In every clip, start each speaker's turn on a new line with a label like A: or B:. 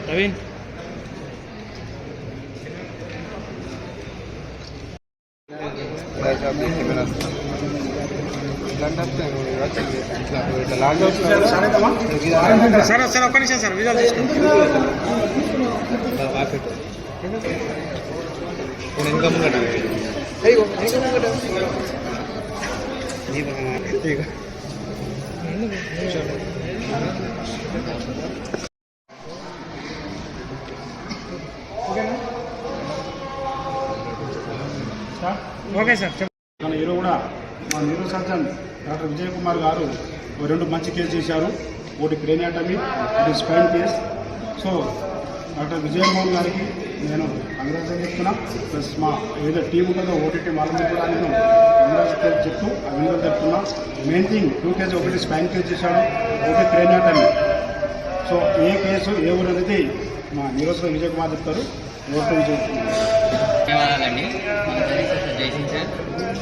A: Praveen sir sir ఒక్క నిమిషం sir visual తీసుకోండి. Okay sir.
B: మన ఈరోజు కూడా మా neuro surgeon doctor Vijay Kumar గారు రెండు మంచి కేసు చేశారు. ఒకటి క్రేనియాటమీ, ఒకటి spine case. So doctor Vijayamohan గారికి నేను కంగ్రాచులేషన్ చెప్తున్నా. ప్లస్ మా ఏదో టీం ఉంటుందో ఓటీటీ వాళ్ళ మీద కూడా నేను కంగ్రాచులేషన్ చెప్తూ అభినందనలు చెప్తున్నా. మెయిన్ థింగ్ 2 కేసు, ఒకటి స్పైన్ కేసు చేశాడు, ఒకటి క్రేనియాటమీ. సో ఏ కేసు ఏ ఊరు అనేది మా న్యూరో సర్జన్ విజయ్ కుమార్ చెప్తారు.
C: ధన్యవాదాలండి. మన సర్వీసెస్ జయసింగ్ సార్,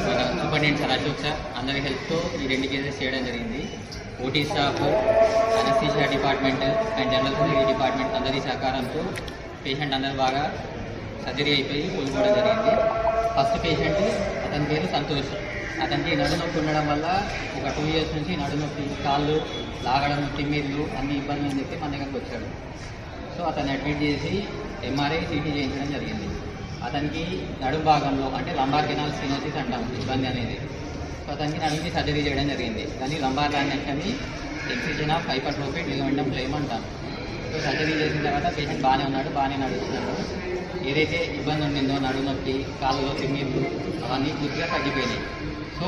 C: మన సూపరింటెండెంట్ సార్ అశోక్ సార్ అందరి హెల్ప్తో ఈ 2 కేసెస్ చేయడం జరిగింది. OT staff, anaesthesia department and general surgery department అందరి సహకారంతో పేషెంట్ అందరూ బాగా సర్జరీ అయిపోయి కోలుకోవడం జరిగింది. ఫస్ట్ పేషెంట్, అతని పేరు సంతోష్. అతనికి నడునొప్పి ఉండడం వల్ల ఒక 2 years నుంచి నడునొప్పి, కాళ్ళు లాగడం, తిమ్మిర్లు అన్ని ఇబ్బందులు అని చెప్పి మన దగ్గరకు వచ్చాడు. సో అతన్ని అడ్మిట్ చేసి ఎంఆర్ఐ, సిటీ చేయించడం జరిగింది. అతనికి నడుము భాగంలో అంటే లంబార్ కెనాల్ స్టెనోసిస్ అంటాం ఇబ్బంది అనేది. సో అతనికి నడుముకి సర్జరీ చేయడం జరిగింది. దాన్ని లంబార్ లామినేటమీ, ఎక్సిజన్ ఆఫ్ హైపర్ట్రోఫిక్ లిగమెంటమ్ ఫ్లేమ్ అంటాం. సో సర్జరీ చేసిన తర్వాత పేషెంట్ బాగానే ఉన్నాడు, బాగానే నడుస్తున్నాడు. ఏదైతే ఇబ్బంది ఉండిందో నడునొప్పి, కాళ్ళలో తిమ్మిర్లు అవన్నీ పూర్తిగా తగ్గిపోయినాయి. సో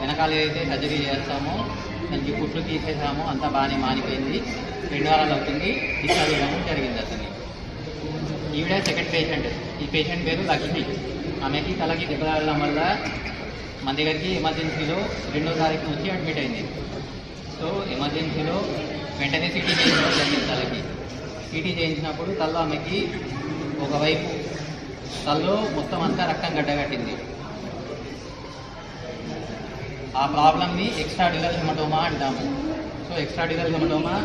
C: వెనకాల ఏదైతే సర్జరీ చేస్తామో దానికి కుట్లు తీసేసామో అంతా బాగానే మానిపోయింది. 2 వారాలు అవుతుంది. డిశ్చార్జ్ ఇవ్వడం జరిగింది అతన్ని. ఈవిడ సెకండ్ పేషెంట్. ఈ పేషెంట్ పేరు లక్ష్మి. ఆమెకి తలకి దెబ్బ తగలడం వల్ల మన దగ్గరికి ఎమర్జెన్సీలో 2వ తారీఖు నుంచి అడ్మిట్ అయింది. సో ఎమర్జెన్సీలో వెంటనే సిటీ చేయించడం జరిగింది తలకి. సిటీ చేయించినప్పుడు తలలో ఆమెకి ఒకవైపు తలలో మొత్తం అంతా రక్తం గడ్డగట్టింది. ఆ ప్రాబ్లమ్ని ఎక్స్ట్రాడ్యూరల్ హెమటోమా అంటాము. సో ఎక్స్ట్రాడ్యూరల్ హెమటోమా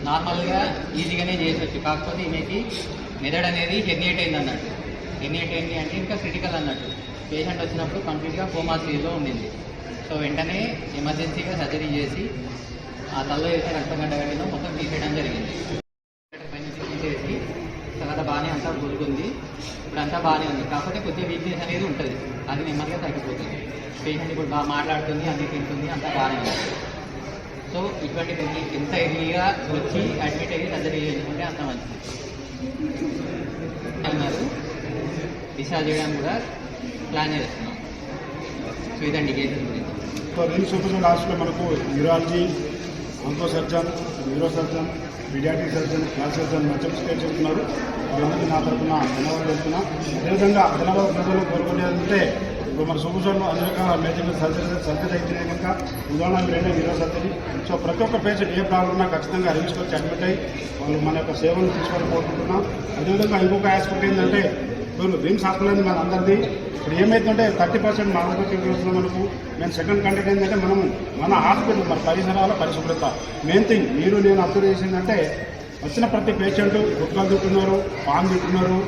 C: నార్మల్గా ఈజీగానే చేయవచ్చు. కాకపోతే ఈమెకి మెదడు అనేది హెర్నియేట్ అయింది అన్నట్టు. హెర్నియేట్ అయింది అంటే ఇంకా క్రిటికల్ అన్నట్టు. పేషెంట్ వచ్చినప్పుడు కంప్లీట్గా కోమా స్టేజ్లో ఉండింది. సో వెంటనే ఎమర్జెన్సీగా సర్జరీ చేసి ఆ తలలో వేసే రక్తగడ్డ గడ్డలో మొత్తం తీసేయడం జరిగింది. పైన తీసేసి తర్వాత బాగానే అంతా కోలుకుంది. ఇప్పుడు అంతా బాగానే ఉంది. కాకపోతే కొద్దిగా వీక్నెస్ అనేది ఉంటుంది, అది నెమ్మదిగా తగ్గిపోతుంది. పేషెంట్ ఇప్పుడు బాగా మాట్లాడుతుంది, అన్ని తింటుంది, అంతా బాగానే ఉంది. సో ఇటువంటి ఎంత ఎర్లీగా వచ్చి అడ్మిట్ అయ్యి సర్జరీ చేసుకుంటే అంత మంచిది. అన్నారు డిశ్చార్జ్ చేయడానికి కూడా ప్లాన్ చేస్తున్నాం. సో ఇదండి కేసెస్ గురించి.
B: సో రెండు సూపర్ హాస్పిటల్ మనకు neurology, oncosurgeon, neurosurgeon, paediatric surgeon, class surgeon మంచి స్టే చెప్తున్నారు. వాళ్ళందరికీ నా తరఫున ధన్యవాదాలు చెప్తున్నా. అదేవిధంగా హైదరాబాద్ ప్రజలు కోరుకునేదంటే ఇప్పుడు మన సూపర్లో అన్ని రకాల మేజర్ సర్జరీ అయితేనే కనుక ఉదాహరణకు 2 న్యూరో సర్జరీ. సో ప్రతి ఒక్క పేషెంట్ ఏ ప్రాబ్లం ఉన్నా ఖచ్చితంగా రిమ్స్కి వచ్చి అడ్మిట్ అయ్యి వాళ్ళు మన యొక్క సేవలు తీసుకోవాలని కోరుకుంటున్నాం. అదేవిధంగా ఇంకొక ఆస్పెక్ట్ ఏంటంటే ఇప్పుడు రిమ్స్ హాస్పిటల్ అనేది మన అందరిది. ఇప్పుడు ఏమైందంటే 30% మనకు మనకు నేను సెకండ్ కంటెంట్ ఏంటంటే మన హాస్పిటల్ మన పరిసరాల పరిశుభ్రత మెయిన్ థింగ్. నేను అబ్జర్వ్ చేసిందంటే వచ్చిన ప్రతి పేషెంట్ గుట్కాలు తింటున్నారు, పాన్ తింటున్నారు.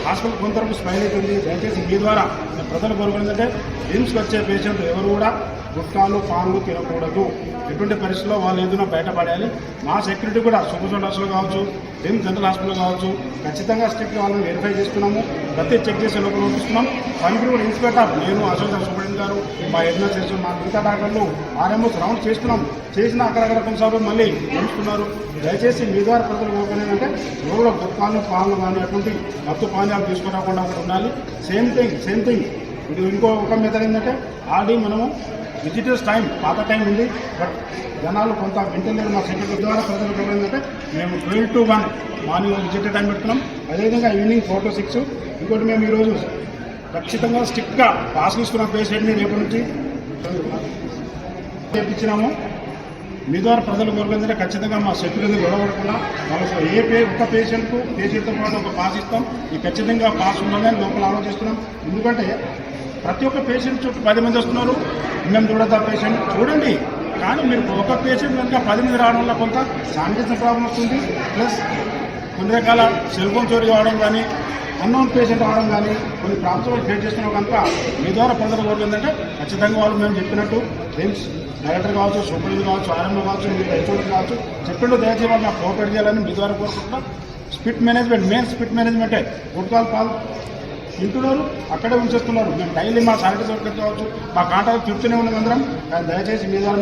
B: హాస్పిటల్ కొంతవరకు స్మైల్ అవుతుంది. దయచేసి మీ ద్వారా ప్రజలు కోరుకునేదంటే రిమ్స్కి వచ్చే పేషెంట్ ఎవరు కూడా గుట్కాలు, పాన్లు తినకూడదు. ఎటువంటి పరిస్థితుల్లో వాళ్ళు ఏదైనా బయటపడేయాలి. మా సెక్యూరిటీ కూడా సూపర్ హాస్పిటల్ కావచ్చు, రిమ్స్ జనరల్ హాస్పిటల్ కావచ్చు, ఖచ్చితంగా స్ట్రిక్ట్గా వాళ్ళని వెరిఫై చేస్తున్నాము. ప్రతి చెక్ చేసే లోపల పంపిస్తున్నాం. పనికి కూడా ఇన్స్పెక్టర్, నేను అశోక్ సూపరింటెండెంట్ గారు, మా హెడ్ చేస్తున్నాం, మా మిగతా డాక్టర్లు ఆర్ఎంఓస్ రౌండ్ చేస్తున్నాం. చేసిన అక్కడక్కడ కొన్నిసార్లు మళ్ళీ పంపుతున్నారు. దయచేసి మీ ద్వారా ప్రజలు కోరుకునేదంటే ఎవరో గుట్కాలు, పాన్లు కానీ అటువంటి మత్తు పానీయాలు తీసుకురాకుండా ఉండాలి. సేమ్ థింగ్ ఇది ఇంకొక మెథడ్ ఏంటంటే ఆల్రెడీ మనము విజిటర్స్ టైం పాత టైం ఉంది, బట్ జనాలు కొంత వింటలేదు. మా సెక్యూరిటీ ద్వారా ప్రజలకు ఏంటంటే మేము 12 to 1 మార్నింగ్ విజిటర్ టైం పెడుతున్నాం. అదేవిధంగా ఈవినింగ్ 4 to 6. ఇంకోటి మేము ఈరోజు ఖచ్చితంగా స్ట్రిక్ట్గా పాస్ తీసుకున్న పేషెంట్ని రేపటి నుంచి చేయించినాము. మీ ద్వారా ప్రజలు కోరుకుంటే ఖచ్చితంగా మా సెక్యూరిటీ గొడవకుండా వాళ్ళకి ఒక్క పేషెంట్తో పాటు ఒక పాస్ ఇస్తాం. ఈ ఖచ్చితంగా పాస్ ఉండాలని లోపల ఆలోచిస్తున్నాం. ఎందుకంటే ప్రతి ఒక్క పేషెంట్ చుట్టూ 10 మంది వస్తున్నారు. మేము చూడద్దా పేషెంట్ చూడండి, కానీ మీరు ఒక పేషెంట్ కనుక 10 మంది రావడం వల్ల కొంత శానిటేషన్ ప్రాబ్లం వస్తుంది. ప్లస్ కొన్ని రకాల సెల్ ఫోన్ చోరీ కావడం కానీ అన్నోన్ పేషెంట్ అవడం కానీ కొన్ని ప్రాబ్లమ్స్ ఫేస్ చేస్తున్నాం కనుక మీ ద్వారా ప్రజలు కోరుకుందంటే ఖచ్చితంగా వాళ్ళు మేము చెప్పినట్టు ఎయిమ్స్ డైరెక్టర్ కావచ్చు, సూపరింటెండెంట్ కావచ్చు, ఆర్ఎంఓ కావచ్చు, మీరు హెచ్ఓడి కావచ్చు చెప్పిండు దయచేసి వాళ్ళు నాకు కోఆపరేట్ చేయాలని మీ ద్వారా కోరుకుంటున్నాం. స్పిట్ మేనేజ్మెంట్ మెయిన్ స్పిట్ మేనేజ్మెంటే గుట్కాలు పాలు తింటున్నారు, అక్కడే ఉంచేస్తున్నారు. మేము డైలీ మా శానిటైజర్ కావచ్చు మా కాంటాక్ట్ తిడుతూనే ఉన్నాం అందరం. కానీ దయచేసి మీ ద్వారా